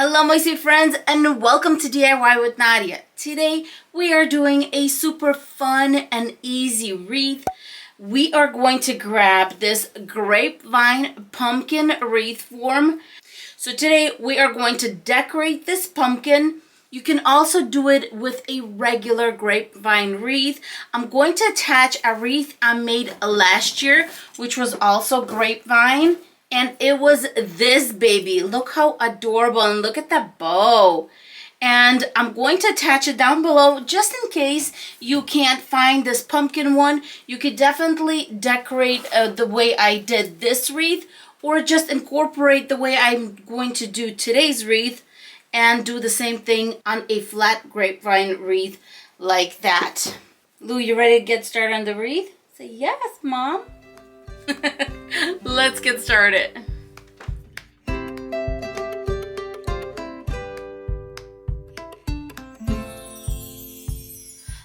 Hello my sweet friends and welcome to DIY with Nadia. Today we are doing a super fun and easy wreath. We are going to grab this grapevine pumpkin wreath form. So today we are going to decorate this pumpkin. You can also do it with a regular grapevine wreath. I'm going to attach a wreath I made last year, which was also grapevine. And it was this baby. Look how adorable, and look at that bow. And I'm going to attach it down below just in case you can't find this pumpkin one. You could definitely decorate the way I did this wreath, or just incorporate the way I'm going to do today's wreath and do the same thing on a flat grapevine wreath like that. Lou, you ready to get started on the wreath? Say yes, Mom. Let's get started.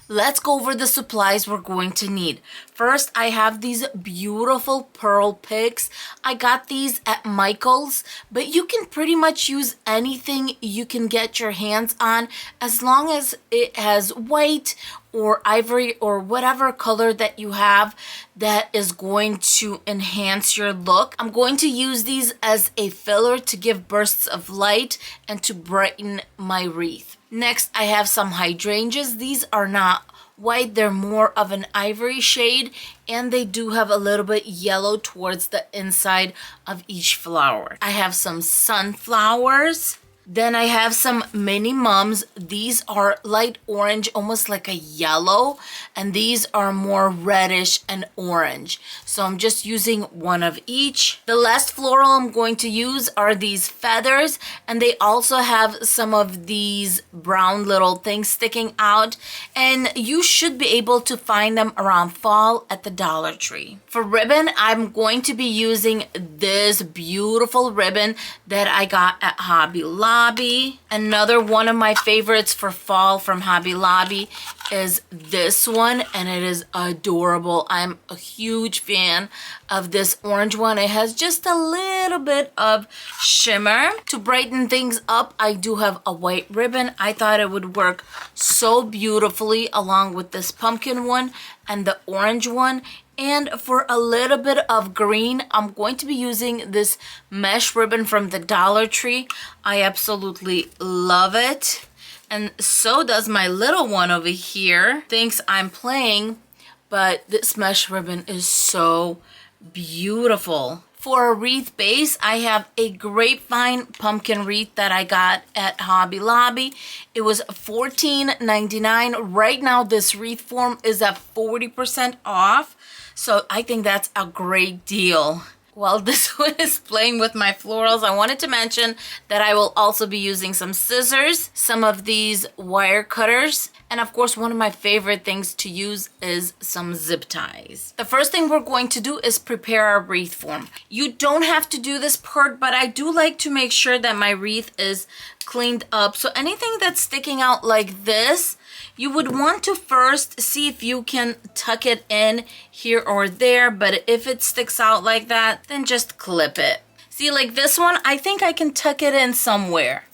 Let's go over the supplies we're going to need. First, I have these beautiful pearl picks. I got these at Michael's, but you can pretty much use anything you can get your hands on as long as it has white or ivory or whatever color that you have that is going to enhance your look. I'm going to use these as a filler to give bursts of light and to brighten my wreath. Next, I have some hydrangeas. These are not white, they're more of an ivory shade, and they do have a little bit yellow towards the inside of each flower. I have some sunflowers. Then I have some mini mums. These are light orange, almost like a yellow, and these are more reddish and orange. So I'm just using one of each. The last floral I'm going to use are these feathers, and they also have some of these brown little things sticking out, and you should be able to find them around fall at the Dollar Tree. For ribbon, I'm going to be using this beautiful ribbon that I got at Hobby Lobby. Another one of my favorites for fall from Hobby Lobby is this one, and it is adorable. I'm a huge fan of this orange one. It has just a little bit of shimmer. To brighten things up, I do have a white ribbon. I thought it would work so beautifully along with this pumpkin one and the orange one. And for a little bit of green, I'm going to be using this mesh ribbon from the Dollar Tree. I absolutely love it. And so does my little one over here. Thinks I'm playing, but this mesh ribbon is so beautiful. For a wreath base, I have a grapevine pumpkin wreath that I got at Hobby Lobby. It was $14.99. Right now, this wreath form is at 40% off. So I think that's a great deal. While this one is playing with my florals, I wanted to mention that I will also be using some scissors, some of these wire cutters, and of course one of my favorite things to use is some zip ties. The first thing we're going to do is prepare our wreath form. You don't have to do this part, but I do like to make sure that my wreath is cleaned up. So anything that's sticking out like this, you would want to first see if you can tuck it in here or there, but if it sticks out like that, then just clip it. See, like this one, I think I can tuck it in somewhere.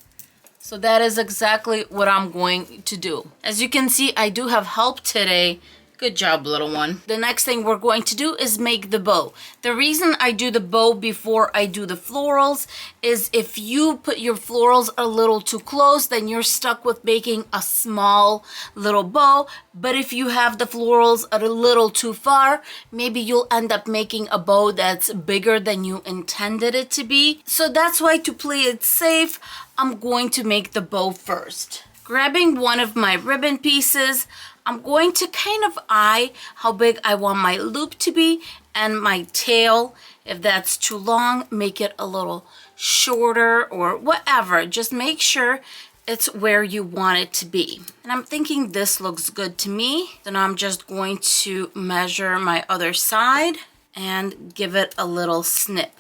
So that is exactly what I'm going to do. As you can see, I do have help today. Good job, little one. The next thing we're going to do is make the bow. The reason I do the bow before I do the florals is if you put your florals a little too close, then you're stuck with making a small little bow. But if you have the florals a little too far, maybe you'll end up making a bow that's bigger than you intended it to be. So that's why, to play it safe, I'm going to make the bow first. Grabbing one of my ribbon pieces, I'm going to kind of eye how big I want my loop to be and my tail. If that's too long, make it a little shorter or whatever. Just make sure it's where you want it to be. And I'm thinking this looks good to me. Then I'm just going to measure my other side and give it a little snip.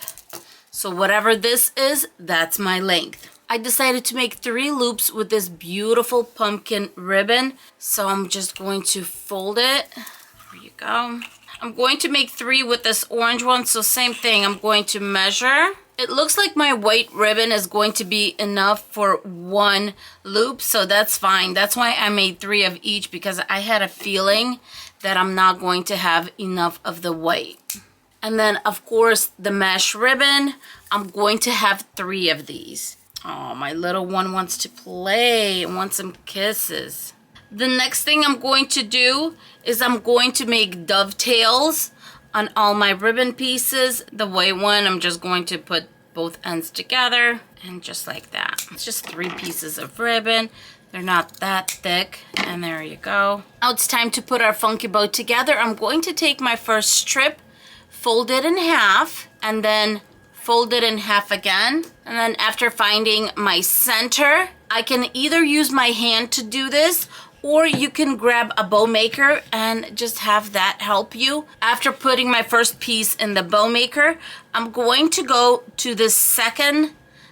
So whatever this is, that's my length. I decided to make 3 loops with this beautiful pumpkin ribbon. So I'm just going to fold it. There you go. I'm going to make 3 with this orange one. So same thing, I'm going to measure It looks like my white ribbon is going to be enough for one loop, so that's fine. That's why I made 3 of each, because I had a feeling that I'm not going to have enough of the white. And then, of course, the mesh ribbon, I'm going to have 3 of these. Oh, my little one wants to play and wants some kisses. The next thing I'm going to do is I'm going to make dovetails on all my ribbon pieces. The white one, I'm just going to put both ends together and just like that. It's just 3 pieces of ribbon. They're not that thick, and there you go. Now it's time to put our funky bow together. I'm going to take my first strip, fold it in half, and then fold it in half again. And then after finding my center, I can either use my hand to do this, or you can grab a bow maker and just have that help you. After putting my first piece in the bow maker, I'm going to go to the second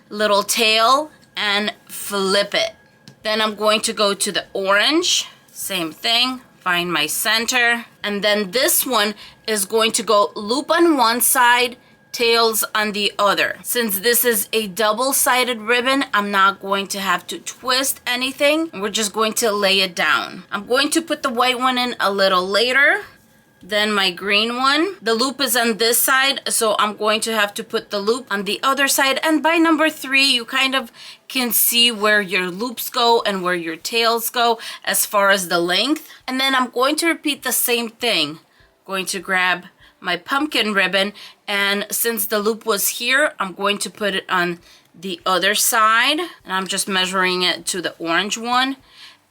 little tail and flip it. Then I'm going to go to the orange, same thing, find my center, and then this one is going to go loop on one side, tails on the other. Since this is a double-sided ribbon, I'm not going to have to twist anything. We're just going to lay it down. I'm going to put the white one in a little later, then my green one. The loop is on this side, so I'm going to have to put the loop on the other side. And by number 3, you kind of can see where your loops go and where your tails go as far as the length. And then I'm going to repeat the same thing. Going to grab my pumpkin ribbon, and since the loop was here, I'm going to put it on the other side, and I'm just measuring it to the orange one.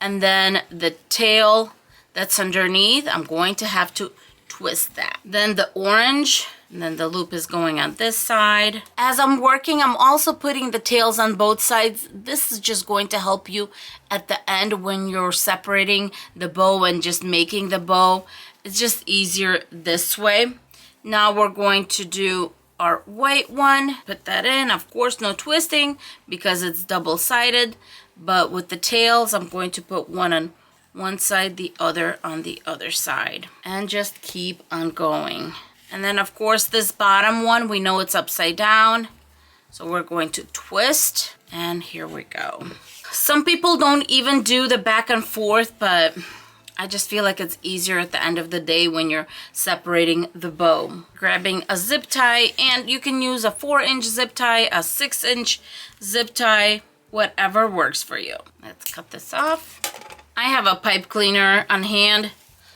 And then the tail that's underneath, I'm going to have to twist that. Then the orange, and then the loop is going on this side. As I'm working, I'm also putting the tails on both sides. This is just going to help you at the end when you're separating the bow and just making the bow. It's just easier this way. Now we're going to do our white one. Put that in. Of course, no twisting because it's double-sided. But with the tails, I'm going to put one on one side, the other on the other side. And just keep on going. And then, of course, this bottom one, we know it's upside down. So we're going to twist. And here we go. Some people don't even do the back and forth, but I just feel like it's easier at the end of the day when you're separating the bow. Grabbing a zip tie, and you can use a 4-inch zip tie, a 6-inch zip tie, whatever works for you. Let's cut this off. I have a pipe cleaner on hand,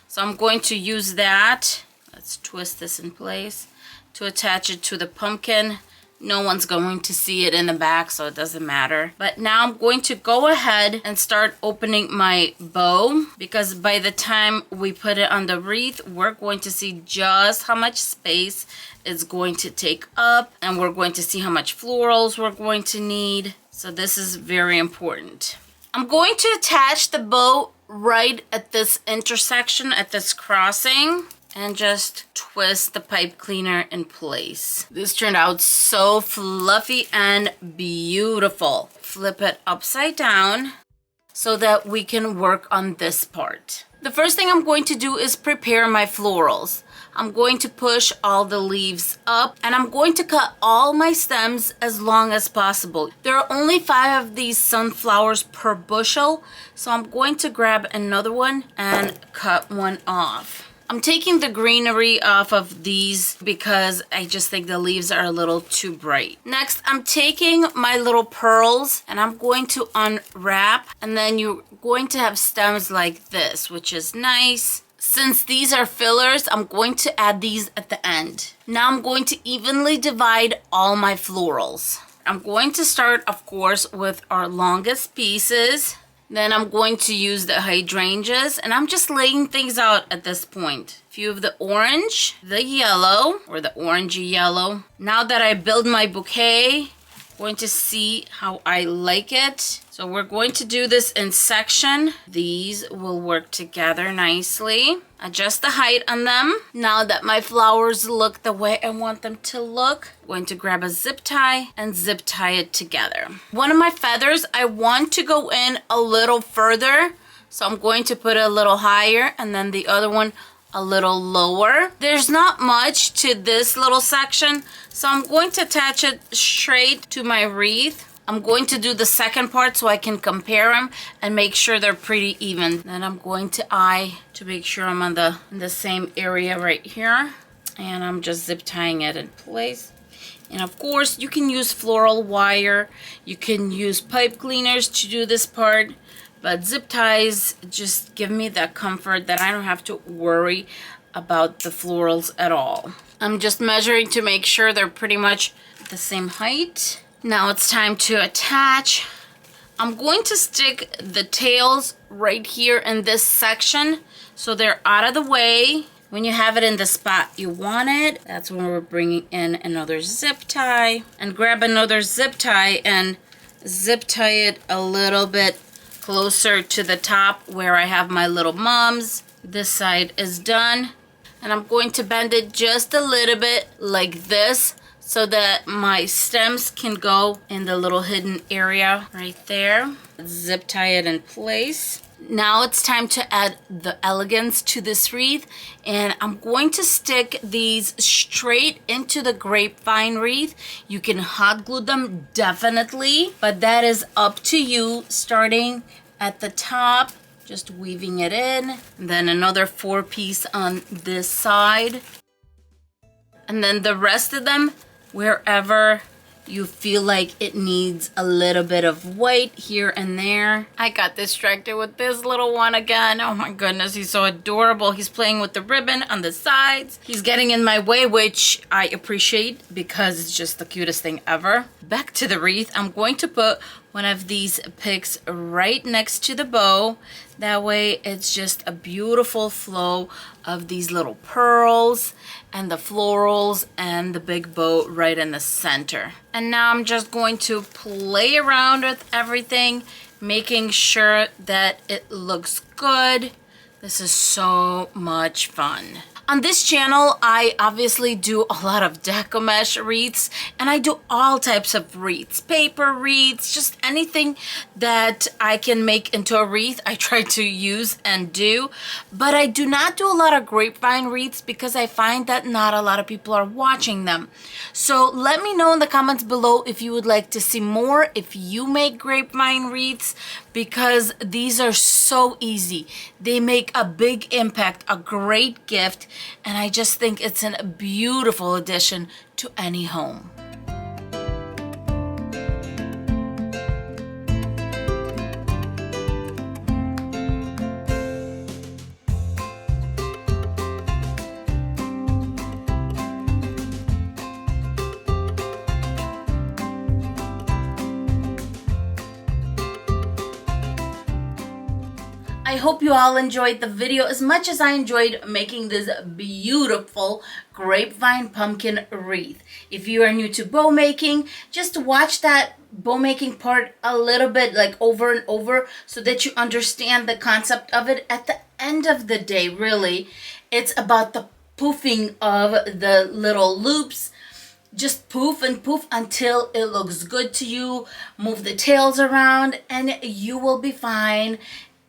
so I'm going to use that. Let's twist this in place to attach it to the pumpkin. No one's going to see it in the back, so it doesn't matter. But now I'm going to go ahead and start opening my bow, because by the time we put it on the wreath, we're going to see just how much space it's going to take up, and we're going to see how much florals we're going to need. So this is very important. I'm going to attach the bow right at this intersection, at this crossing, and just twist the pipe cleaner in place. This turned out so fluffy and beautiful. Flip it upside down so that we can work on this part. The first thing I'm going to do is prepare my florals. I'm going to push all the leaves up, and I'm going to cut all my stems as long as possible. There are only 5 of these sunflowers per bushel, so I'm going to grab another one and cut one off. I'm taking the greenery off of these because I just think the leaves are a little too bright. Next, I'm taking my little pearls and I'm going to unwrap, and then you're going to have stems like this, which is nice. Since these are fillers, I'm going to add these at the end. Now I'm going to evenly divide all my florals. I'm going to start, of course, with our longest pieces. Then I'm going to use the hydrangeas, and I'm just laying things out at this point. A few of the orange, the yellow, or the orangey yellow. Now that I build my bouquet, I'm going to see how I like it. So we're going to do this in section. These will work together nicely. Adjust the height on them. Now that my flowers look the way I want them to look, I'm going to grab a zip tie and zip tie it together. One of my feathers, I want to go in a little further, so I'm going to put it a little higher, and then the other one a little lower. There's not much to this little section, so I'm going to attach it straight to my wreath. I'm going to do the second part so I can compare them and make sure they're pretty even. Then I'm going to eye to make sure I'm on in the same area right here. And I'm just zip tying it in place. And of course, you can use floral wire. You can use pipe cleaners to do this part. But zip ties just give me that comfort that I don't have to worry about the florals at all. I'm just measuring to make sure they're pretty much the same height. Now it's time to attach. I'm going to stick the tails right here in this section so they're out of the way. When you have it in the spot you want it, that's when we're bringing in another zip tie. And grab another zip tie and zip tie it a little bit closer to the top where I have my little mums. This side is done. And I'm going to bend it just a little bit like this so that my stems can go in the little hidden area right there. Zip tie it in place. Now it's time to add the elegance to this wreath, and I'm going to stick these straight into the grapevine wreath. You can hot glue them definitely, but that is up to you. Starting at the top, just weaving it in, and then another 4-piece on this side, and then the rest of them wherever you feel like it needs a little bit of white here and there. I got distracted with this little one again. Oh my goodness, he's so adorable. He's playing with the ribbon on the sides. He's getting in my way, which I appreciate because it's just the cutest thing ever. Back to the wreath, I'm going to put one of these picks right next to the bow. That way it's just a beautiful flow of these little pearls and the florals and the big bow right in the center. And now I'm just going to play around with everything, making sure that it looks good. This is so much fun. On this channel, I obviously do a lot of deco mesh wreaths, and I do all types of wreaths, paper wreaths, just anything that I can make into a wreath, I try to use and do. But I do not do a lot of grapevine wreaths because I find that not a lot of people are watching them. So let me know in the comments below if you would like to see more, if you make grapevine wreaths, because these are so easy. They make a big impact, a great gift, and I just think it's a beautiful addition to any home. I hope you all enjoyed the video as much as I enjoyed making this beautiful grapevine pumpkin wreath. If you are new to bow making, just watch that bow making part a little bit, like over and over, so that you understand the concept of it. At the end of the day, really, it's about the poofing of the little loops. Just poof and poof until it looks good to you. Move the tails around and you will be fine.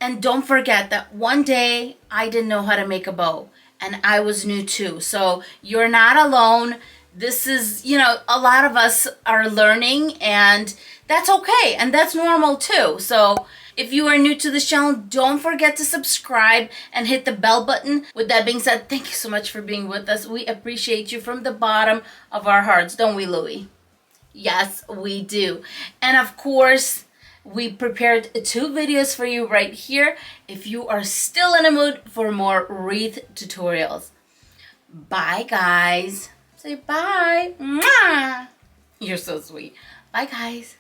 And don't forget that one day I didn't know how to make a bow and I was new too. So you're not alone. This is, you know, a lot of us are learning and that's okay. And that's normal too. So if you are new to this channel, don't forget to subscribe and hit the bell button. With that being said, thank you so much for being with us. We appreciate you from the bottom of our hearts, don't we, Louie? Yes, we do. And of course, we prepared 2 videos for you right here if you are still in a mood for more wreath tutorials. Bye, guys. Say bye. Mwah. You're so sweet. Bye, guys.